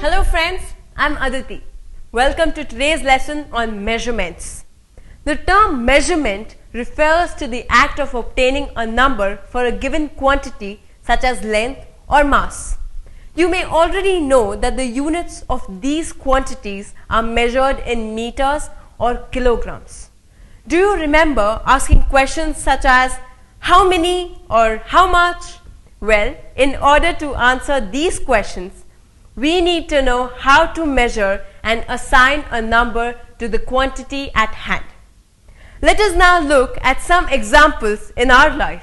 Hello friends, I'm Aditi. Welcome to today's lesson on measurements. The term measurement refers to the act of obtaining a number for a given quantity such as length or mass. You may already know that the units of these quantities are measured in meters or kilograms. Do you remember asking questions such as how many or how much? Well, in order to answer these questions, we need to know how to measure and assign a number to the quantity at hand. Let us now look at some examples in our life.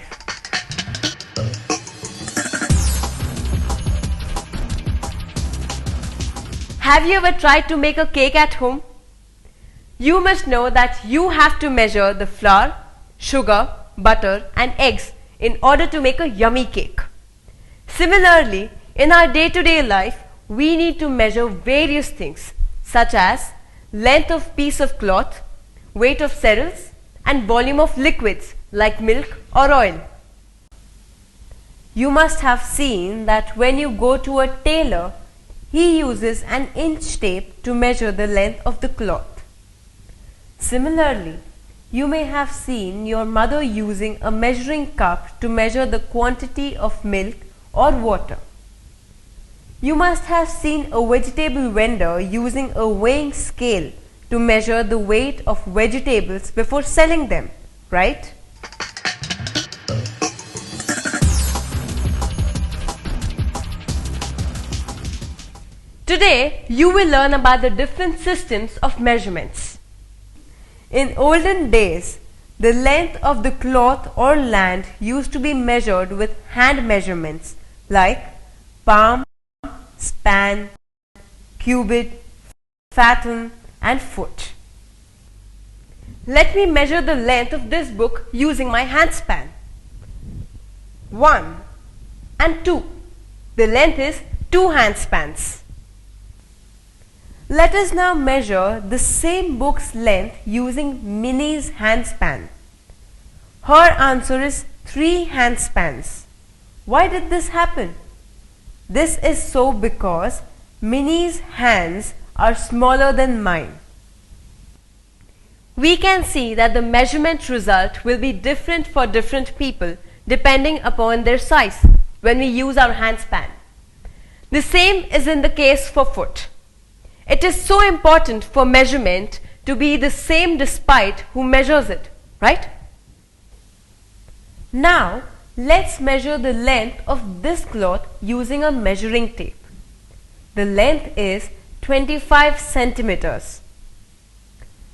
Have you ever tried to make a cake at home? You must know that you have to measure the flour, sugar, butter and eggs in order to make a yummy cake. Similarly, in our day-to-day life, we need to measure various things such as length of piece of cloth, weight of cereals and volume of liquids like milk or oil. You must have seen that when you go to a tailor, he uses an inch tape to measure the length of the cloth. Similarly, you may have seen your mother using a measuring cup to measure the quantity of milk or water. You must have seen a vegetable vendor using a weighing scale to measure the weight of vegetables before selling them, right? Today, you will learn about the different systems of measurements. In olden days, the length of the cloth or land used to be measured with hand measurements like palm, span, cubit, fathom and foot. Let me measure the length of this book using my hand span. 1 and 2. The length is 2 hand spans. Let us now measure the same book's length using Minnie's hand span. Her answer is 3 hand spans. Why did this happen? This is so because Minnie's hands are smaller than mine. We can see that the measurement result will be different for different people depending upon their size when we use our hand span. The same is in the case for foot. It is so important for measurement to be the same despite who measures it, right? Now, let's measure the length of this cloth using a measuring tape. The length is 25 centimeters.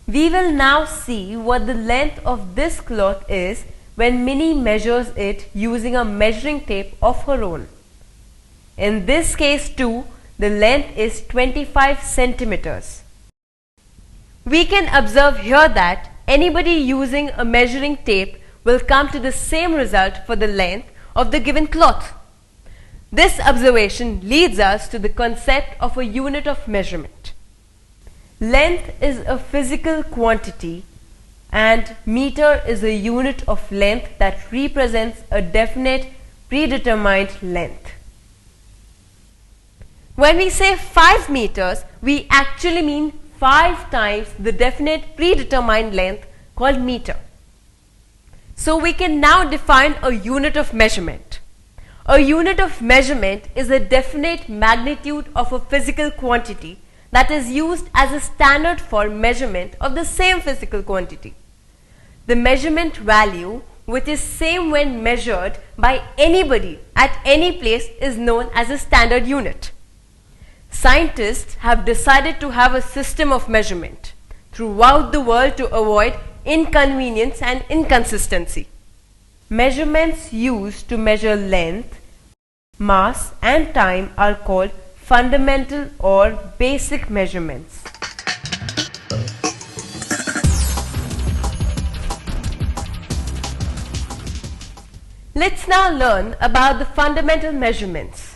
We will now see what the length of this cloth is when Minnie measures it using a measuring tape of her own. In this case too, the length is 25 centimeters. We can observe here that anybody using a measuring tape will come to the same result for the length of the given cloth. This observation leads us to the concept of a unit of measurement. Length is a physical quantity and meter is a unit of length that represents a definite predetermined length. When we say 5 meters, we actually mean 5 times the definite predetermined length called meter. So we can now define a unit of measurement. A unit of measurement is a definite magnitude of a physical quantity that is used as a standard for measurement of the same physical quantity. The measurement value, which is same when measured by anybody at any place, is known as a standard unit. Scientists have decided to have a system of measurement throughout the world to avoid inconvenience and inconsistency. Measurements used to measure length, mass and time are called fundamental or basic measurements. Let's now learn about the fundamental measurements.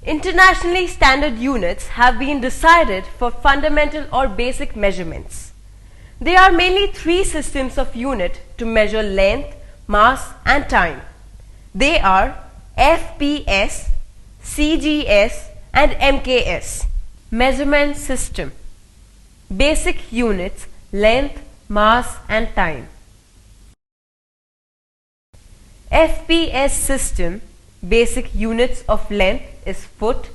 Internationally standard units have been decided for fundamental or basic measurements. There are mainly 3 systems of unit to measure length, mass and time. They are FPS, CGS and MKS. Measurement system. Basic units: length, mass and time. FPS system, basic units of length is foot,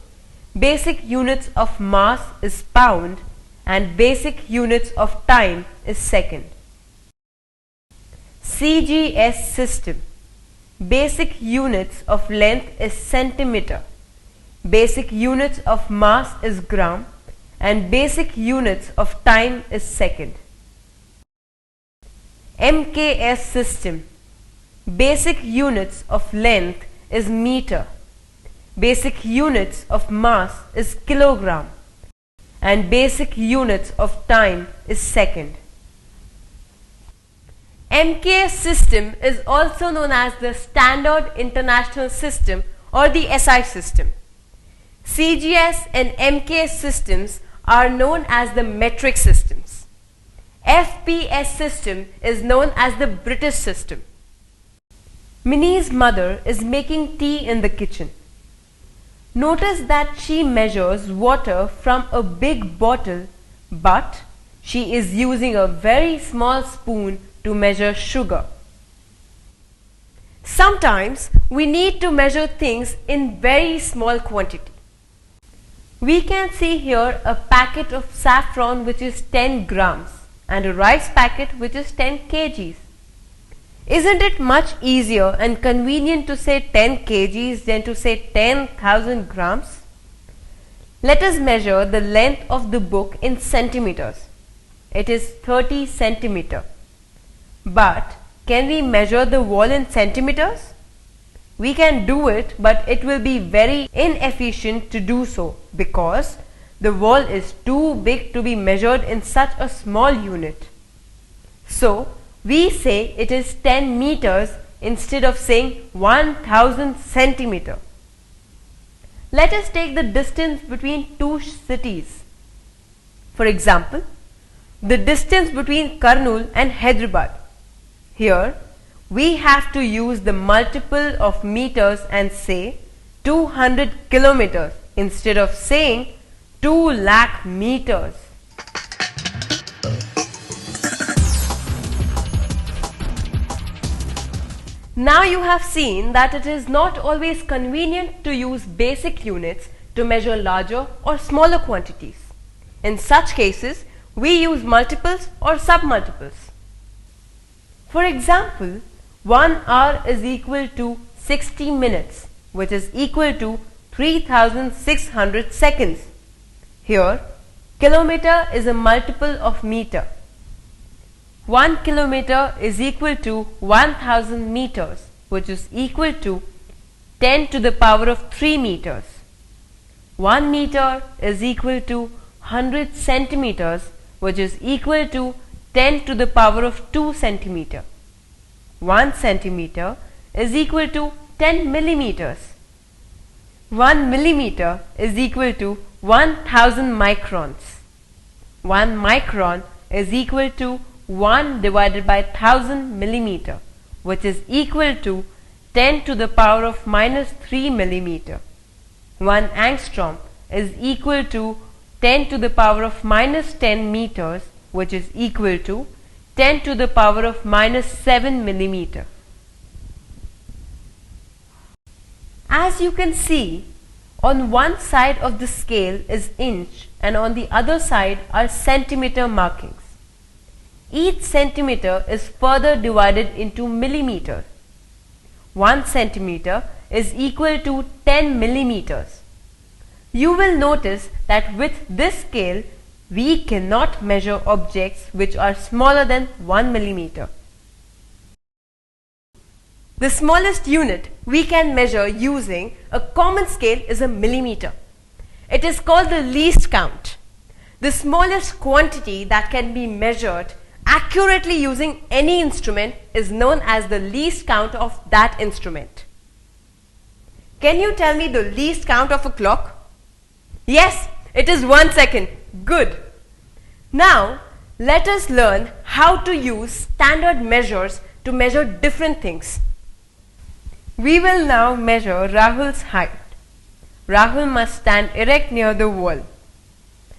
basic units of mass is pound and basic units of time is second. CGS system, basic units of length is centimeter, basic units of mass is gram and basic units of time is second. MKS system, basic units of length is meter, basic units of mass is kilogram and basic units of time is second. MKS system is also known as the Standard International System or the SI system. CGS and MKS systems are known as the metric systems. FPS system is known as the British system. Minnie's mother is making tea in the kitchen. Notice that she measures water from a big bottle, but she is using a very small spoon to measure sugar. Sometimes we need to measure things in very small quantity. We can see here a packet of saffron which is 10 grams and a rice packet which is 10 kgs. Isn't it much easier and convenient to say 10 kgs than to say 10,000 grams? Let us measure the length of the book in centimeters. It is 30 centimeter. But can we measure the wall in centimeters? We can do it, but it will be very inefficient to do so because the wall is too big to be measured in such a small unit. So, we say it is 10 meters instead of saying 1000 centimeter. Let us take the distance between two cities. For example, the distance between Kurnool and Hyderabad. Here, we have to use the multiple of meters and say 200 kilometers instead of saying 2 lakh meters. Now you have seen that it is not always convenient to use basic units to measure larger or smaller quantities. In such cases, we use multiples or submultiples. For example, 1 hour is equal to 60 minutes, which is equal to 3600 seconds. Here, kilometer is a multiple of meter. 1 kilometer is equal to 1000 meters, which is equal to 10 to the power of 3 meters. 1 meter is equal to 100 centimeters, which is equal to 10 to the power of 2 centimeter. 1 centimeter is equal to 10 millimeters. 1 millimeter is equal to 1000 microns. 1 micron is equal to 1 divided by 1000 millimeter, which is equal to 10 to the power of minus 3 millimeter. 1 angstrom is equal to 10 to the power of minus 10 meters, which is equal to 10 to the power of minus 7 millimeter. As you can see, on one side of the scale is inch and on the other side are centimeter markings. Each centimeter is further divided into millimeters. 1 centimeter is equal to 10 millimeters. You will notice that with this scale, we cannot measure objects which are smaller than 1 millimeter. The smallest unit we can measure using a common scale is a millimeter. It is called the least count. The smallest quantity that can be measured accurately using any instrument is known as the least count of that instrument. Can you tell me the least count of a clock? Yes, it is 1 second. Good. Now, let us learn how to use standard measures to measure different things. We will now measure Rahul's height. Rahul must stand erect near the wall.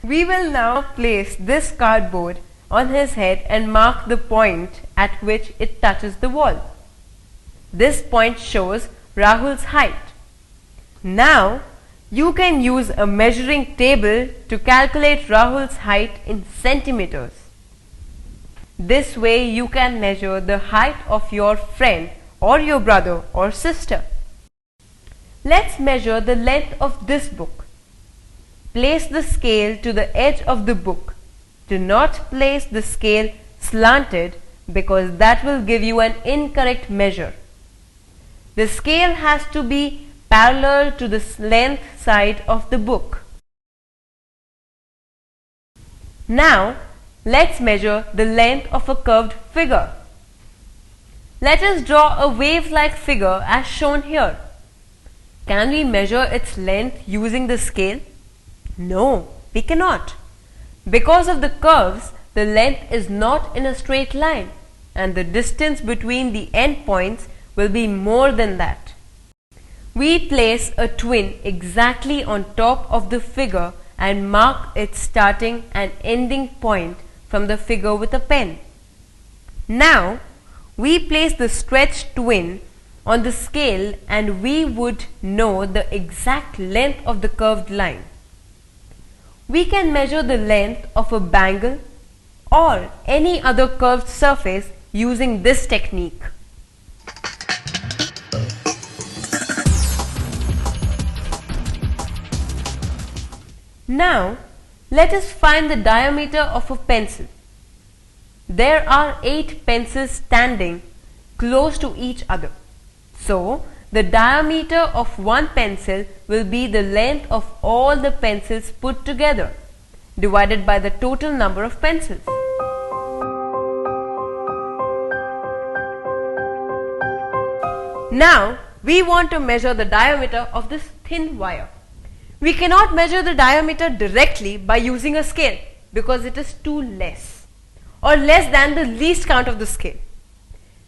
We will now place this cardboard on his head and mark the point at which it touches the wall. This point shows Rahul's height. Now, you can use a measuring table to calculate Rahul's height in centimeters. This way you can measure the height of your friend or your brother or sister. Let's measure the length of this book. Place the scale to the edge of the book. Do not place the scale slanted because that will give you an incorrect measure. The scale has to be parallel to the length side of the book. Now, let's measure the length of a curved figure. Let us draw a wave-like figure as shown here. Can we measure its length using the scale? No, we cannot. Because of the curves, the length is not in a straight line and the distance between the end points will be more than that. We place a twin exactly on top of the figure and mark its starting and ending point from the figure with a pen. Now, we place the stretched twin on the scale and we would know the exact length of the curved line. We can measure the length of a bangle or any other curved surface using this technique. Now, let us find the diameter of a pencil. There are 8 pencils standing close to each other. So, the diameter of one pencil will be the length of all the pencils put together, divided by the total number of pencils. Now, we want to measure the diameter of this thin wire. We cannot measure the diameter directly by using a scale because it is too less or less than the least count of the scale.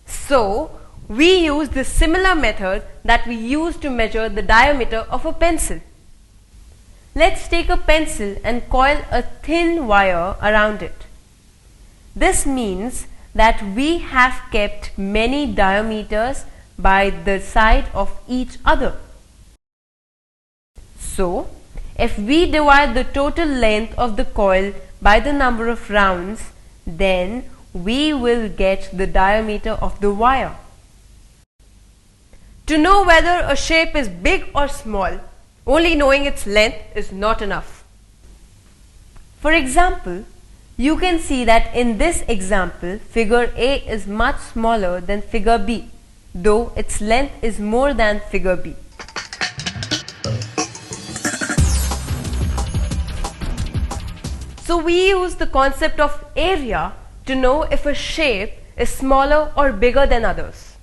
So, we use the similar method that we use to measure the diameter of a pencil. Let's take a pencil and coil a thin wire around it. This means that we have kept many diameters by the side of each other. So, if we divide the total length of the coil by the number of rounds, then we will get the diameter of the wire. To know whether a shape is big or small, only knowing its length is not enough. For example, you can see that in this example, figure A is much smaller than figure B, though its length is more than figure B. So we use the concept of area to know if a shape is smaller or bigger than others.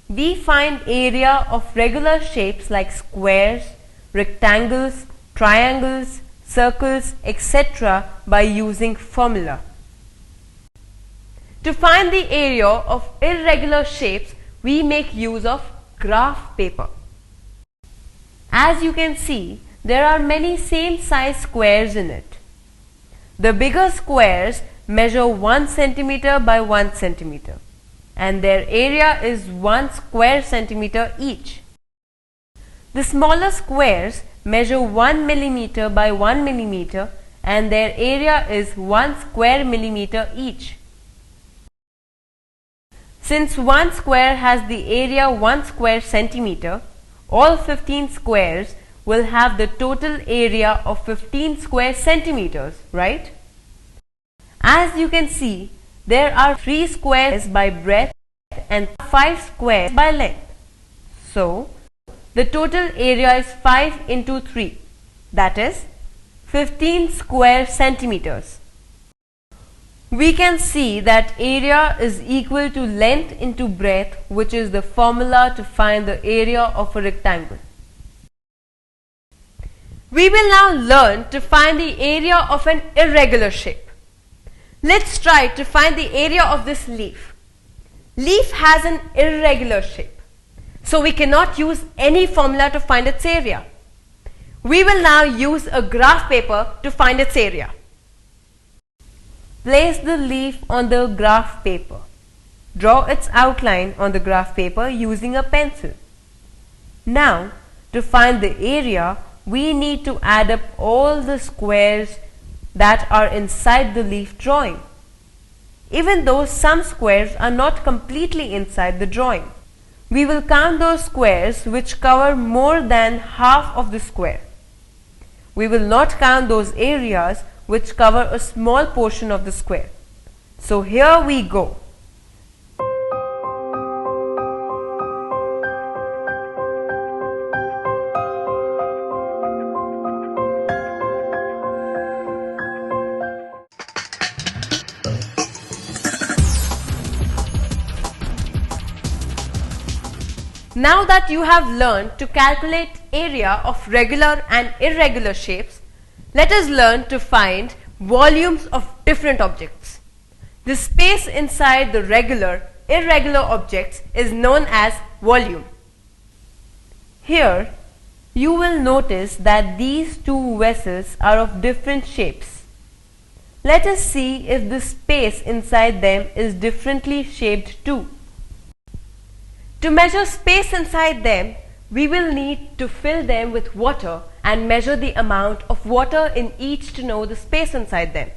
We find area of regular shapes like squares, rectangles, triangles, circles, etc. by using formula. To find the area of irregular shapes, we make use of graph paper. As you can see, there are many same size squares in it. The bigger squares measure 1 centimeter by 1 centimeter and their area is 1 square centimeter each. The smaller squares measure 1 millimeter by 1 millimeter and their area is 1 square millimeter each. Since one square has the area 1 square centimeter, all 15 squares will have the total area of 15 square centimeters, right? As you can see, there are 3 squares by breadth and 5 squares by length. So, the total area is 5 into 3, that is 15 square centimeters. We can see that area is equal to length into breadth, which is the formula to find the area of a rectangle. We will now learn to find the area of an irregular shape. Let's try to find the area of this leaf. Leaf has an irregular shape. so we cannot use any formula to find its area. We will now use a graph paper to find its area. Place the leaf on the graph paper. Draw its outline on the graph paper using a pencil. Now, to find the area, we need to add up all the squares that are inside the leaf drawing, even though some squares are not completely inside the drawing. We will count those squares which cover more than half of the square. We will not count those areas which cover a small portion of the square. So here we go. Now that you have learned to calculate area of regular and irregular shapes, let us learn to find volumes of different objects. The space inside the regular, irregular objects is known as volume. Here, you will notice that these two vessels are of different shapes. Let us see if the space inside them is differently shaped too. To measure space inside them, we will need to fill them with water and measure the amount of water in each to know the space inside them.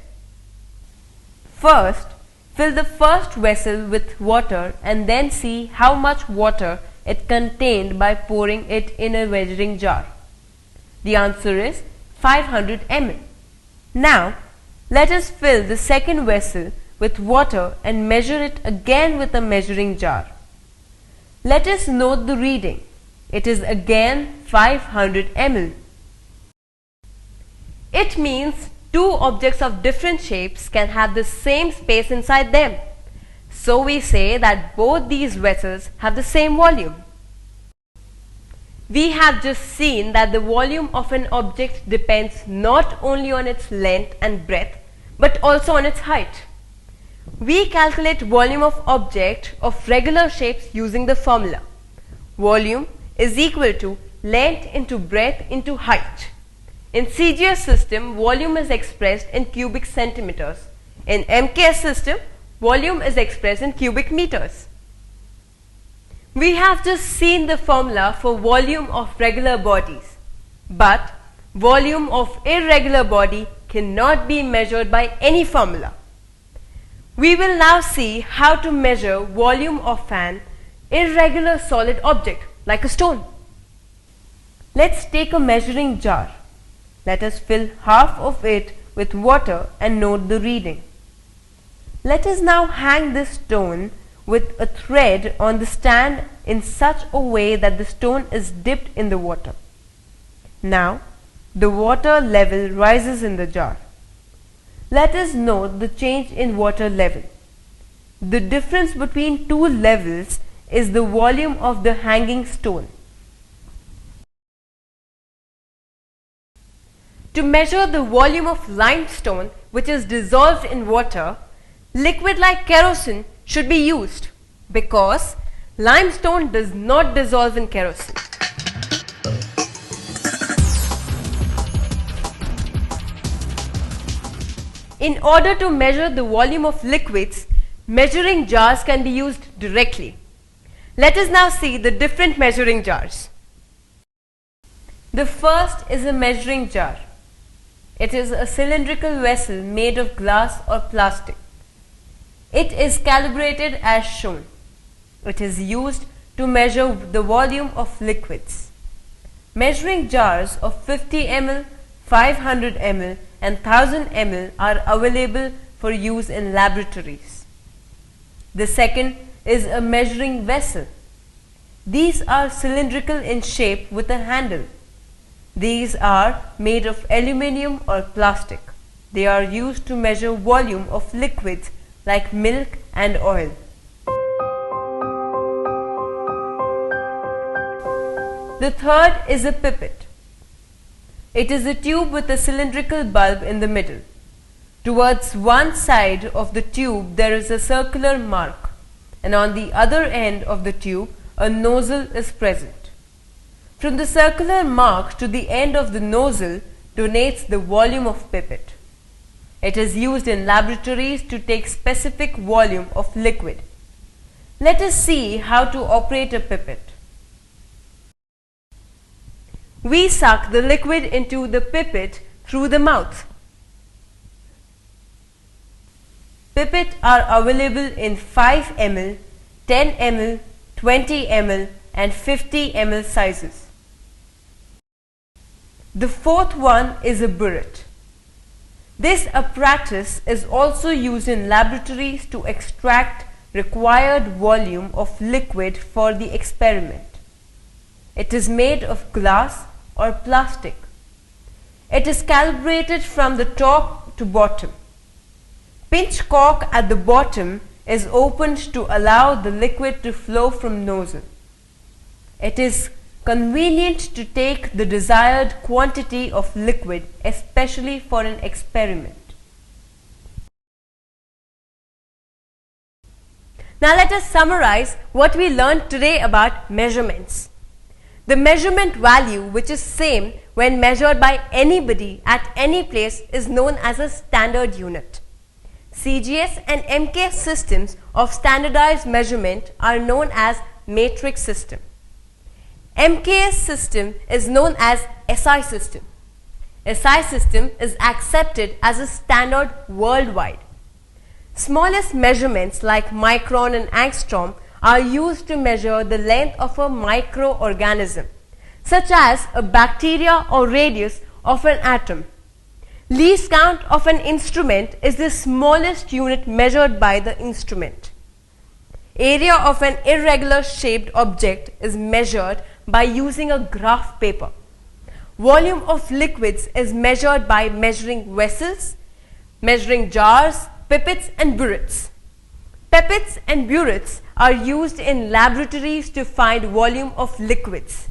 First, fill the first vessel with water and then see how much water it contained by pouring it in a measuring jar. The answer is 500 ml. Now, let us fill the second vessel with water and measure it again with a measuring jar. Let us note the reading. It is again 500 ml. It means two objects of different shapes can have the same space inside them. So we say that both these vessels have the same volume. We have just seen that the volume of an object depends not only on its length and breadth, but also on its height. We calculate volume of object of regular shapes using the formula. Volume is equal to length into breadth into height. In CGS system, volume is expressed in cubic centimeters. In MKS system, volume is expressed in cubic meters. We have just seen the formula for volume of regular bodies, but volume of irregular body cannot be measured by any formula. We will now see how to measure volume of an irregular solid object like a stone. Let's take a measuring jar. Let us fill half of it with water and note the reading. Let us now hang this stone with a thread on the stand in such a way that the stone is dipped in the water. Now, the water level rises in the jar. Let us note the change in water level. The difference between two levels is the volume of the hanging stone. To measure the volume of limestone which is dissolved in water, liquid like kerosene should be used because limestone does not dissolve in kerosene. In order to measure the volume of liquids, measuring jars can be used directly. Let us now see the different measuring jars. The first is a measuring jar. It is a cylindrical vessel made of glass or plastic. It is calibrated as shown. It is used to measure the volume of liquids. Measuring jars of 50 ml, 500 ml and 1000 ml are available for use in laboratories. The second is a measuring vessel. These are cylindrical in shape with a handle. These are made of aluminium or plastic. They are used to measure volume of liquids like milk and oil. The third is a pipette. It is a tube with a cylindrical bulb in the middle. Towards one side of the tube there is a circular mark, and on the other end of the tube a nozzle is present. From the circular mark to the end of the nozzle denotes the volume of pipette. It is used in laboratories to take specific volume of liquid. Let us see how to operate a pipette. We suck the liquid into the pipette through the mouth. Pipettes are available in 5 ml, 10 ml, 20 ml and 50 ml sizes. The fourth one is a burette. This apparatus is also used in laboratories to extract required volume of liquid for the experiment. It is made of glass or plastic. It is calibrated from the top to bottom. Pinch cork at the bottom is opened to allow the liquid to flow from nozzle. It is convenient to take the desired quantity of liquid, especially for an experiment. Now let us summarize what we learned today about measurements. The measurement value, which is same when measured by anybody at any place, is known as a standard unit. CGS and MKS systems of standardized measurement are known as matrix system. MKS system is known as SI system. SI system is accepted as a standard worldwide. Smallest measurements like micron and angstrom are used to measure the length of a microorganism, such as a bacteria or radius of an atom. Least count of an instrument is the smallest unit measured by the instrument. Area of an irregular shaped object is measured by using a graph paper. Volume of liquids is measured by measuring vessels, measuring jars, pipettes and burettes. Pipettes and burettes are used in laboratories to find volume of liquids.